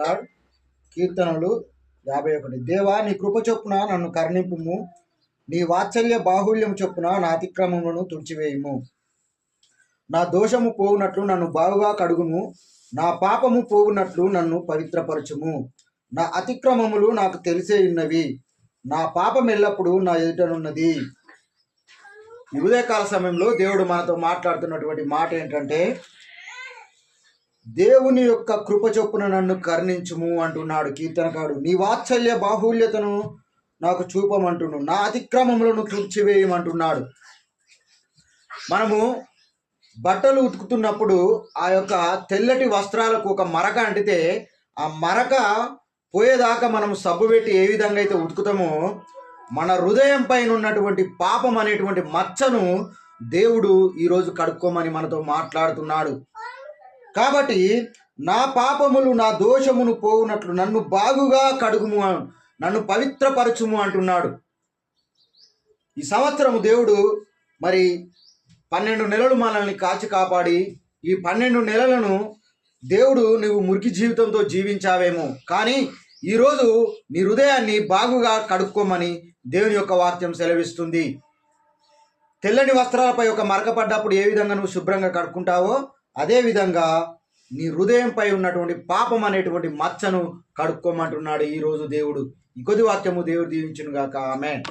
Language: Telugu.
గాడ్. కీర్తనలు 51. దేవా, నీ కృప చొప్పున నన్ను కరుణింపుము, నీ వాత్సల్య బాహుళ్యం చొప్పున నా అతిక్రమములను తుడిచివేయుము. నా దోషము పోవునట్లు నన్ను బాగుగా కడుగుము, నా పాపము పోవునట్లు నన్ను పవిత్రపరచుము. నా అతిక్రమములు నాకు తెలిసే ఉన్నవి, నా పాపం ఎల్లప్పుడూ నా ఎదుటనున్నది. ఈ ఉదయకాల సమయంలో దేవుడు మనతో మాట్లాడుతున్నటువంటి మాట ఏంటంటే, దేవుని యొక్క కృప చొప్పున నన్ను కరుణించుము అంటున్నాడు కీర్తనకాడు. నీ వాత్సల్య బాహుళ్యతను నాకు చూపమంటును, నా అతిక్రమములను తుడిచివేయమంటున్నాడు. మనము బట్టలు ఉతుకుతున్నప్పుడు ఆ యొక్క తెల్లటి వస్త్రాలకు ఒక మరక అంటితే ఆ మరక పోయేదాకా మనం సబ్బు పెట్టి ఏ విధంగా అయితే ఉతుకుతామో, మన హృదయం పైన ఉన్నటువంటి పాపం అనేటువంటి మచ్చను దేవుడు ఈరోజు కడుక్కోమని మనతో మాట్లాడుతున్నాడు. కాబట్టి నా పాపములు నా దోషమును పోవునట్లు నన్ను బాగుగా కడుగుము, నన్ను పవిత్రపరచుము అంటున్నాడు. ఈ సంవత్సరము దేవుడు మరి 12 నెలలు మనల్ని కాచి కాపాడి, ఈ 12 నెలలను దేవుడు నువ్వు మురికి జీవితంతో జీవించావేమో, కానీ ఈరోజు నీ హృదయాన్ని బాగుగా కడుక్కోమని దేవుని యొక్క వాక్యం సెలవిస్తుంది. తెల్లని వస్త్రాలపై ఒక మరక పడ్డప్పుడు ఏ విధంగా నువ్వు శుభ్రంగా కడుక్కుంటావో, అదేవిధంగా నీ హృదయంపై ఉన్నటువంటి పాపం అనేటువంటి మచ్చను కడుక్కోమంటున్నాడు ఈరోజు దేవుడు. ఈ కొద్ది వాక్యము దేవుడు దీవించును గాక. ఆమేన్.